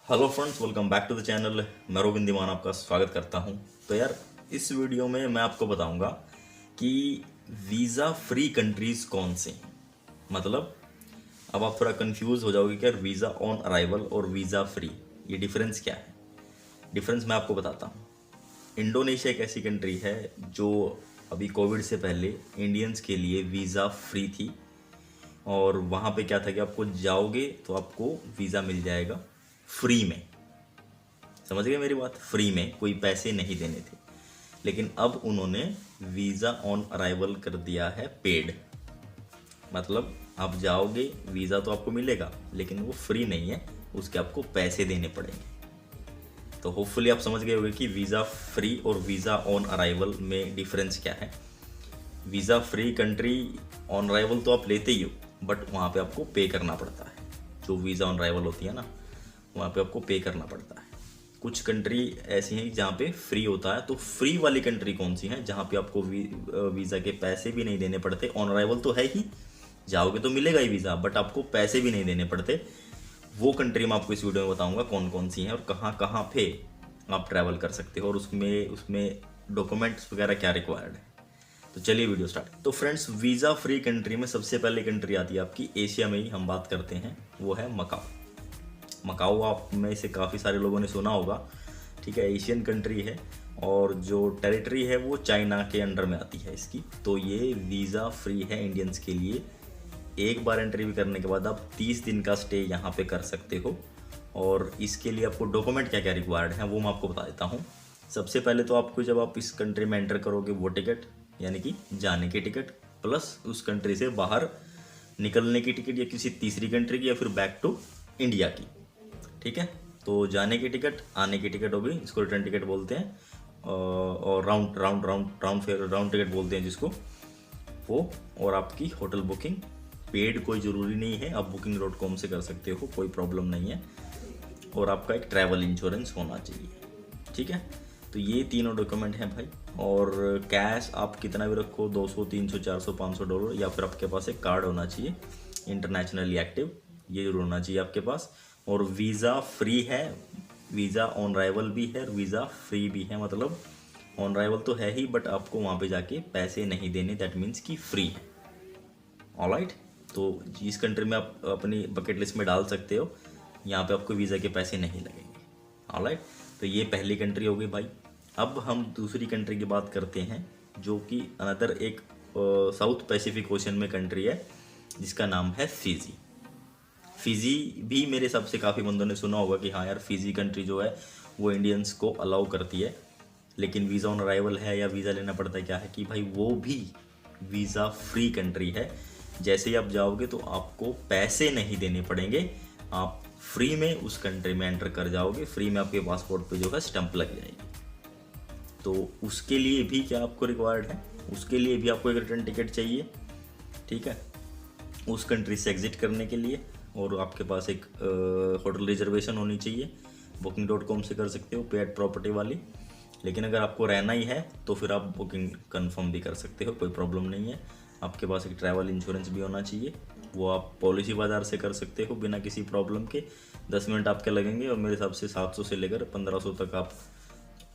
Hello friends, welcome back to the channel. मैं रोबिन दीवान आपका स्वागत करता हूं। तो यार, इस वीडियो में मैं आपको बताऊंगा कि वीज़ा फ्री कंट्रीज़ कौन से हैं। मतलब अब आप थोड़ा कंफ्यूज हो जाओगे कि यार वीज़ा ऑन अराइवल और वीज़ा फ्री, ये डिफरेंस क्या है। डिफरेंस मैं आपको बताता हूँ। इंडोनेशिया एक ऐसी कंट्री है जो अभी कोविड से पहले इंडियंस के लिए वीज़ा फ्री थी। और वहाँ पे क्या था कि आपको जाओगे तो आपको वीज़ा मिल जाएगा फ्री में। समझ गए मेरी बात? फ्री में, कोई पैसे नहीं देने थे। लेकिन अब उन्होंने वीज़ा ऑन अराइवल कर दिया है पेड। मतलब आप जाओगे, वीज़ा तो आपको मिलेगा लेकिन वो फ्री नहीं है, उसके आपको पैसे देने पड़ेंगे। तो होपफुली आप समझ गए होंगे कि वीज़ा फ्री और वीज़ा ऑन अराइवल में डिफरेंस क्या है। Visa free country on arrival तो आप लेते ही हो, बट वहाँ पे आपको पे करना पड़ता है। जो वीज़ा ऑन अराइवल होती है ना, वहाँ पे आपको पे करना पड़ता है। कुछ कंट्री ऐसी हैं जहाँ पे फ्री होता है। तो फ्री वाली कंट्री कौन सी है? जहाँ पे आपको वीज़ा के पैसे भी नहीं देने पड़ते। ऑन अराइवल तो है ही, जाओगे तो मिलेगा ही वीज़ा, बट आपको पैसे भी नहीं देने पड़ते। वो कंट्री मैं आपको इस वीडियो में बताऊंगा कौन कौन सी हैं और कहाँ कहाँ पे आप ट्रैवल कर सकते हो और उसमें उसमें डॉक्यूमेंट्स वगैरह क्या रिक्वायर्ड है। तो चलिए वीडियो स्टार्ट। तो फ्रेंड्स, वीज़ा फ्री कंट्री में सबसे पहले कंट्री आती है आपकी एशिया में ही हम बात करते हैं, वो है मकाओ। मकाओ आप में से काफ़ी सारे लोगों ने सुना होगा। ठीक है, एशियन कंट्री है और जो टेरिटरी है वो चाइना के अंडर में आती है इसकी। तो ये वीज़ा फ्री है इंडियंस के लिए। एक बार एंट्री भी करने के बाद आप 30 दिन का स्टे यहाँ पे कर सकते हो। और इसके लिए आपको डॉक्यूमेंट क्या क्या रिक्वायर्ड हैं वो मैं आपको बता देता हूँ। सबसे पहले तो आपको, जब आप इस कंट्री में एंटर करोगे, वो टिकट, यानी कि जाने की टिकट, प्लस उस कंट्री से बाहर निकलने की टिकट या किसी तीसरी कंट्री की या फिर बैक टू इंडिया की। ठीक है, तो जाने की टिकट, आने की टिकट हो गई, इसको रिटर्न टिकट बोलते हैं। और round round round round fair round ticket बोलते हैं जिसको, वो। और आपकी होटल बुकिंग, पेड कोई ज़रूरी नहीं है, आप booking.com से कर सकते हो, कोई प्रॉब्लम नहीं है। और आपका एक ट्रैवल इंश्योरेंस होना चाहिए। ठीक है, तो ये तीनों डॉक्यूमेंट हैं भाई। और कैश आप कितना भी रखो, 200 300 400 $500, या फिर आपके पास एक कार्ड होना चाहिए इंटरनेशनली एक्टिव, ये जरूर होना चाहिए आपके पास। और वीज़ा फ्री है, वीज़ा ऑन अराइवल भी है, वीज़ा फ्री भी है। मतलब ऑन अराइवल तो है ही, बट आपको वहाँ पे जाके पैसे नहीं देने, दैट मीन्स कि फ्री है। ऑलराइट, तो इस कंट्री में आप अपनी बकेट लिस्ट में डाल सकते हो। यहाँ पे आपको वीज़ा के पैसे नहीं लगेंगे। ऑलराइट, तो ये पहली कंट्री हो गई भाई। अब हम दूसरी कंट्री की बात करते हैं, जो कि अनदर एक साउथ पैसिफिक ओशन में कंट्री है, जिसका नाम है फिजी। फिजी भी मेरे हिसाब से काफ़ी बंदों ने सुना होगा कि हाँ यार, फिजी कंट्री जो है वो इंडियंस को अलाउ करती है। लेकिन वीज़ा ऑन अराइवल है या वीज़ा लेना पड़ता है, क्या है कि भाई वो भी वीज़ा फ्री कंट्री है। जैसे ही आप जाओगे तो आपको पैसे नहीं देने पड़ेंगे, आप फ्री में उस कंट्री में एंटर कर जाओगे। फ्री में आपके पासपोर्ट पे जो है स्टैंप लग जाएगी। तो उसके लिए भी क्या आपको रिक्वायर्ड है? उसके लिए भी आपको एक रिटर्न टिकट चाहिए। ठीक है, उस कंट्री से एग्जिट करने के लिए। और आपके पास एक होटल रिजर्वेशन होनी चाहिए, booking.com से कर सकते हो, पेड प्रॉपर्टी वाली। लेकिन अगर आपको रहना ही है तो फिर आप बुकिंग कंफर्म भी कर सकते हो, कोई प्रॉब्लम नहीं है। आपके पास एक ट्रैवल इंश्योरेंस भी होना चाहिए, वो आप पॉलिसी बाज़ार से कर सकते हो बिना किसी प्रॉब्लम के। 10 मिनट आपके लगेंगे और मेरे हिसाब से 700 से लेकर 1500 तक आप,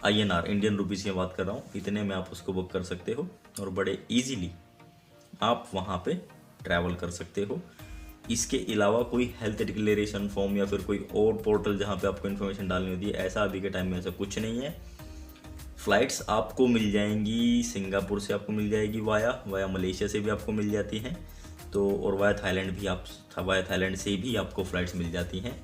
INR इंडियन रुपीज़ की बात कर रहा हूँ, इतने में आप उसको बुक कर सकते हो और बड़े ईजीली आप वहाँ पे ट्रैवल कर सकते हो। इसके अलावा कोई हेल्थ डिक्लेरेशन फॉर्म या फिर कोई और पोर्टल जहाँ पे आपको इन्फॉर्मेशन डालनी होती है, ऐसा अभी के टाइम में ऐसा कुछ नहीं है। फ़्लाइट्स आपको मिल जाएंगी, सिंगापुर से आपको मिल जाएगी, वाया मलेशिया से भी आपको मिल जाती हैं। तो और वाया थाईलैंड से भी आपको फ़्लाइट्स मिल जाती हैं।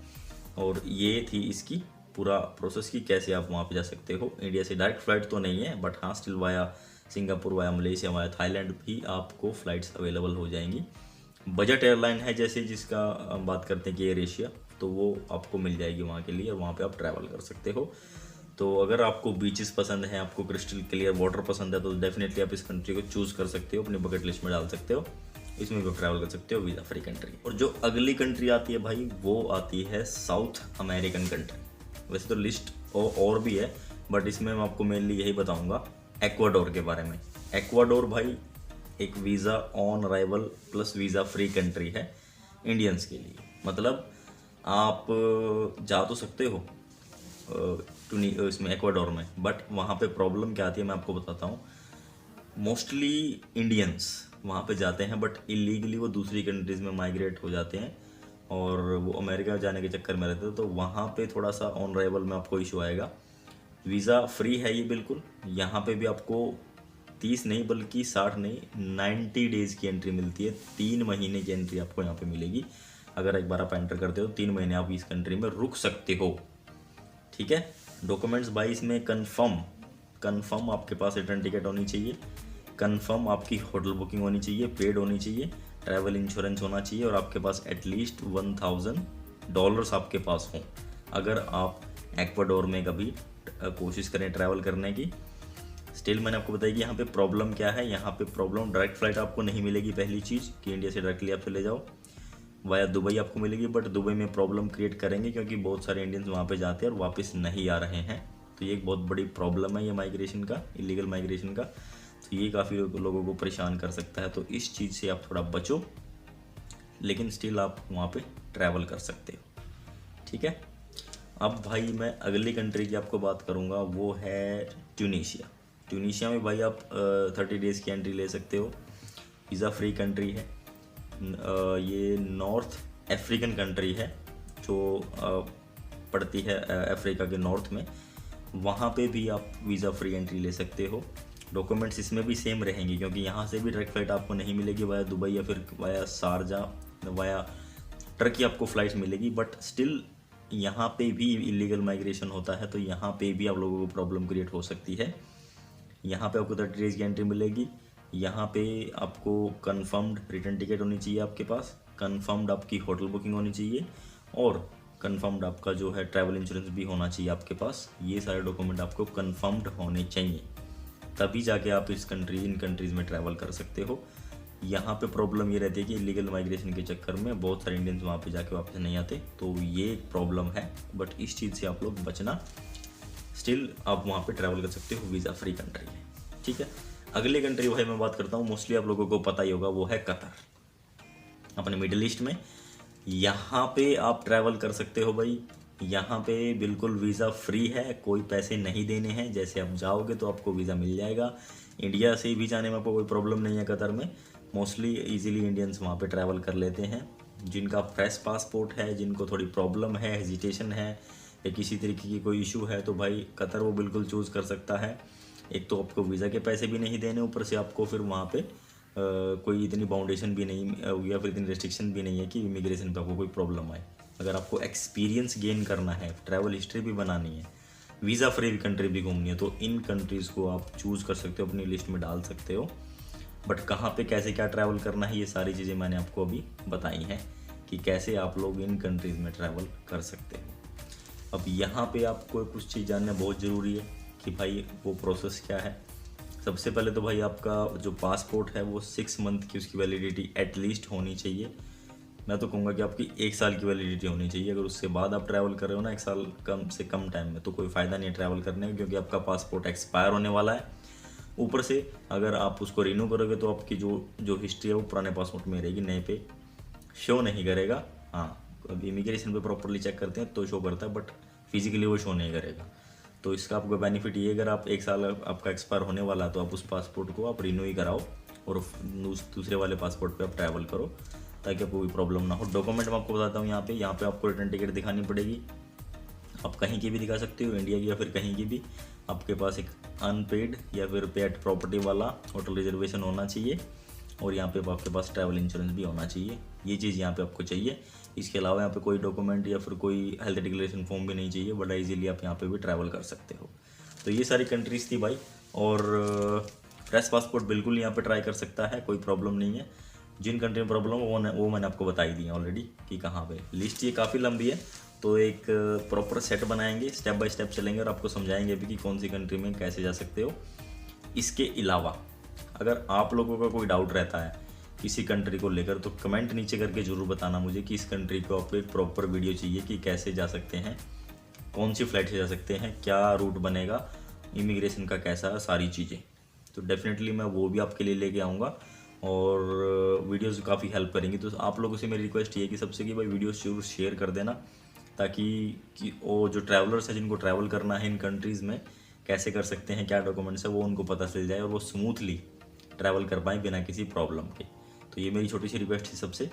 और ये थी इसकी पूरा प्रोसेस की कैसे आप वहाँ पे जा सकते हो। इंडिया से डायरेक्ट फ़्लाइट तो नहीं है, बट हाँ still via Singapore, via Malaysia, via Thailand भी आपको फ़्लाइट्स अवेलेबल हो जाएंगी। बजट एयरलाइन है जैसे, जिसका हम बात करते हैं कि एयर एशिया, तो वो आपको मिल जाएगी वहाँ के लिए और वहाँ पे आप ट्रैवल कर सकते हो। तो अगर आपको बीचेस पसंद हैं, आपको क्रिस्टल क्लियर वाटर पसंद है, तो डेफिनेटली आप इस कंट्री को चूज़ कर सकते हो, अपनी बकेट लिस्ट में डाल सकते हो। इसमें भी ट्रैवल कर सकते हो वीज़ा फ्री कंट्री। और जो अगली कंट्री आती है भाई, वो आती है साउथ अमेरिकन कंट्री। वैसे तो लिस्ट और भी है, बट इसमें मैं आपको मेनली यही बताऊंगा एक्वाडोर के बारे में। एक्वाडोर भाई एक visa on arrival plus visa free country है इंडियंस के लिए। मतलब आप जा तो सकते हो इसमें एक्वाडोर में, बट वहाँ पे प्रॉब्लम क्या आती है मैं आपको बताता हूँ। मोस्टली इंडियंस वहाँ पे जाते हैं बट इलीगली वो दूसरी कंट्रीज़ में माइग्रेट हो जाते हैं और वो अमेरिका जाने के चक्कर में रहते हैं, तो वहाँ पे थोड़ा सा ऑन अराइवल में आपको इशू आएगा। वीज़ा फ्री है ये बिल्कुल। यहाँ पे भी आपको 30 नहीं बल्कि 60 नहीं 90 डेज़ की एंट्री मिलती है। 3 महीने की एंट्री आपको यहाँ पे मिलेगी। अगर एक बार आप एंटर करते हो 3 महीने आप इस कंट्री में रुक सकते हो, ठीक है। डॉक्यूमेंट्स भाई इसमें कन्फर्म आपके पास रिटर्न टिकट होनी चाहिए, कन्फर्म आपकी होटल बुकिंग होनी चाहिए, पेड होनी चाहिए, ट्रैवल इंश्योरेंस होना चाहिए और आपके पास एटलीस्ट $1000 आपके पास हों। अगर आप एक्वाडोर में कभी कोशिश करें ट्रैवल करने की। स्टिल मैंने आपको बताया कि यहाँ पे प्रॉब्लम क्या है। यहाँ पे प्रॉब्लम डायरेक्ट फ्लाइट आपको नहीं मिलेगी, पहली चीज़ कि इंडिया से डायरेक्टली आप चले जाओ, वाया दुबई आपको मिलेगी, बट दुबई में प्रॉब्लम क्रिएट करेंगे क्योंकि बहुत सारे इंडियंस वहाँ पे जाते हैं और वापस नहीं आ रहे हैं। तो ये एक बहुत बड़ी प्रॉब्लम है ये माइग्रेशन का, इलीगल माइग्रेशन का। तो ये काफ़ी लोगों को परेशान कर सकता है, तो इस चीज़ से आप थोड़ा बचो, लेकिन स्टिल आप वहाँ पे ट्रैवल कर सकते हो, ठीक है। अब भाई मैं अगली कंट्री की आपको बात करूँगा, वो है ट्यूनीशिया। ट्यूनीशिया में भाई आप 30 डेज़ की एंट्री ले सकते हो। वीज़ा फ्री कंट्री है। ये नॉर्थ अफ्रीकन कंट्री है जो पड़ती है अफ्रीका के नॉर्थ में। वहाँ पे भी आप वीज़ा फ्री एंट्री ले सकते हो। डॉक्यूमेंट्स इसमें भी सेम रहेंगे क्योंकि यहाँ से भी डायरेक्ट फ्लाइट आपको नहीं मिलेगी वाया दुबई या फिर वाया शारजा वाया टर्की आपको फ़्लाइट मिलेगी, बट स्टिल यहाँ पे भी इलीगल माइग्रेशन होता है, तो यहाँ पे भी आप लोगों को प्रॉब्लम क्रिएट हो सकती है। यहाँ पे आपको 30 डेज़ की एंट्री मिलेगी। यहाँ पे आपको कंफर्म्ड रिटर्न टिकट होनी चाहिए आपके पास, कंफर्म्ड आपकी होटल बुकिंग होनी चाहिए और कंफर्म्ड आपका जो है ट्रैवल इंश्योरेंस भी होना चाहिए आपके पास। ये सारे डॉक्यूमेंट आपको कंफर्म्ड होने चाहिए, तभी जाके आप इन कंट्रीज़ में ट्रैवल कर सकते हो। यहाँ पे प्रॉब्लम ये रहती है कि इलीगल माइग्रेशन के चक्कर में बहुत सारे इंडियंस वहाँ पे जाके वापस नहीं आते, तो ये एक प्रॉब्लम है, बट इस चीज़ से आप लोग बचना। स्टिल आप वहाँ पे ट्रैवल कर सकते हो, वीज़ा फ्री कंट्री है, ठीक है। अगली कंट्री भाई मैं बात करता हूँ, मोस्टली आप लोगों को पता ही होगा, वो है कतर, अपने मिडिल ईस्ट में। यहाँ पे आप ट्रैवल कर सकते हो भाई। यहाँ पे बिल्कुल वीज़ा फ्री है, कोई पैसे नहीं देने हैं। जैसे आप जाओगे तो आपको वीज़ा मिल जाएगा। इंडिया से भी जाने में आपको कोई प्रॉब्लम नहीं है कतर में। मोस्टली इजीली इंडियंस वहाँ पे ट्रैवल कर लेते हैं। जिनका फ्रेश पासपोर्ट है, जिनको थोड़ी प्रॉब्लम है, हेजिटेशन है या किसी तरीके की कोई इशू है, तो भाई कतर वो बिल्कुल चूज़ कर सकता है। एक तो आपको वीज़ा के पैसे भी नहीं देने, ऊपर से आपको फिर वहाँ पे कोई इतनी बाउंडेशन भी नहीं या फिर इतनी रेस्ट्रिक्शन भी नहीं है कि इमिग्रेशन पे आपको कोई प्रॉब्लम आए। अगर आपको एक्सपीरियंस गेन करना है, ट्रैवल हिस्ट्री भी बनानी है, वीज़ा फ्री कंट्री भी घूमनी है, तो इन कंट्रीज़ को आप चूज़ कर सकते हो, अपनी लिस्ट में डाल सकते हो। बट कहाँ पे कैसे क्या ट्रैवल करना है, ये सारी चीज़ें मैंने आपको अभी बताई हैं कि कैसे आप लोग इन कंट्रीज़ में ट्रैवल कर सकते हो। अब यहाँ पे आपको कुछ चीज़ जानना बहुत ज़रूरी है कि भाई वो प्रोसेस क्या है। सबसे पहले तो भाई आपका जो पासपोर्ट है वो 6 मंथ की उसकी वैलिडिटी एटलीस्ट होनी चाहिए। मैं तो कहूँगा कि आपकी 1 साल की वैलिडिटी होनी चाहिए। अगर उससे बाद आप ट्रैवल कर रहे हो ना 1 साल कम से कम टाइम में, तो कोई फ़ायदा नहीं है ट्रैवल करने का, क्योंकि आपका पासपोर्ट एक्सपायर होने वाला है। ऊपर से अगर आप उसको रिन्यू करोगे तो आपकी जो हिस्ट्री है वो पुराने पासपोर्ट में रहेगी, नए पे शो नहीं करेगा। हाँ, अब इमिग्रेशन पे प्रॉपरली चेक करते हैं तो शो करता है, बट फिजिकली वो शो नहीं करेगा। तो इसका आपको बेनिफिट ये, अगर आप 1 साल आपका एक्सपायर होने वाला है तो आप उस पासपोर्ट को आप रिन्यू ही कराओ और दूसरे वाले पासपोर्ट पे आप ट्रैवल करो, ताकि आपको कोई प्रॉब्लम ना हो। डॉक्यूमेंट मैं आपको बताता हूँ। यहाँ पे आपको रिटर्न टिकट दिखानी पड़ेगी। आप कहीं की भी दिखा सकते हो, इंडिया की या फिर कहीं की भी। आपके पास एक अनपेड या फिर पेड प्रॉपर्टी वाला होटल रिजर्वेशन होना चाहिए और यहाँ पे आपके पास ट्रैवल इंश्योरेंस भी होना चाहिए। ये चीज़ यहाँ पे आपको चाहिए। इसके अलावा यहाँ पे कोई डॉक्यूमेंट या फिर कोई हेल्थ डिक्लेरेशन फॉर्म भी नहीं चाहिए। बड़ा इजीली आप यहाँ पे भी ट्रैवल कर सकते हो। तो ये सारी कंट्रीज़ थी भाई, और फ्रेश पासपोर्ट बिल्कुल यहाँ पे ट्राई कर सकता है, कोई प्रॉब्लम नहीं है। जिन कंट्री में प्रॉब्लम वो मैंने आपको बताई दी है ऑलरेडी कि कहाँ पे। लिस्ट ये काफ़ी लंबी है, तो एक प्रॉपर सेट बनाएंगे, स्टेप बाय स्टेप चलेंगे और आपको समझाएंगे भी कि कौन सी कंट्री में कैसे जा सकते हो। इसके अलावा अगर आप लोगों का कोई डाउट रहता है किसी कंट्री को लेकर, तो कमेंट नीचे करके ज़रूर बताना मुझे कि इस कंट्री को आपको एक प्रॉपर वीडियो चाहिए कि कैसे जा सकते हैं, कौन सी फ़्लाइट से जा सकते हैं, क्या रूट बनेगा, इमिग्रेशन का कैसा है, सारी चीज़ें। तो डेफिनेटली मैं वो भी आपके लिए लेके आऊँगा। और वीडियोस काफ़ी हेल्प करेंगी। तो आप लोगों से मेरी रिक्वेस्ट ये है कि सबसे कि भाई वीडियोस जरूर शेयर कर देना, ताकि कि वो जो ट्रैवलर्स हैं जिनको ट्रैवल करना है इन कंट्रीज़ में, कैसे कर सकते हैं, क्या डॉक्यूमेंट्स है, वो उनको पता चल जाए और वो स्मूथली ट्रैवल कर पाएँ बिना किसी प्रॉब्लम के। तो ये मेरी छोटी सी रिक्वेस्ट है सबसे।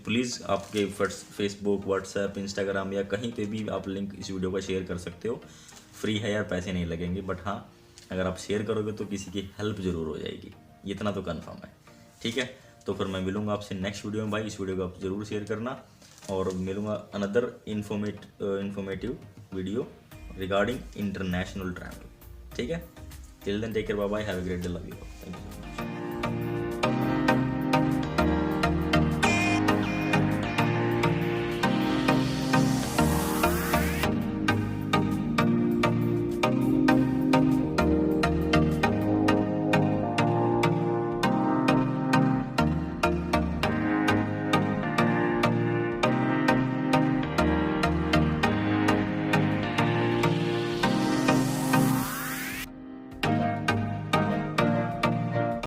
प्लीज़ आपके फेसबुक, व्हाट्सएप, इंस्टाग्राम या कहीं पे भी आप लिंक इस वीडियो का शेयर कर सकते हो। फ्री है यार, पैसे नहीं लगेंगे, बट हाँ अगर आप शेयर करोगे तो किसी की हेल्प ज़रूर हो जाएगी, इतना तो कन्फर्म है। ठीक है, तो फिर मैं मिलूंगा आपसे नेक्स्ट वीडियो में भाई। इस वीडियो को आप ज़रूर शेयर करना और मिलूंगा another informative video regarding international travel. ठीक है, till then take care, bye bye, have a great day, love you, thank you.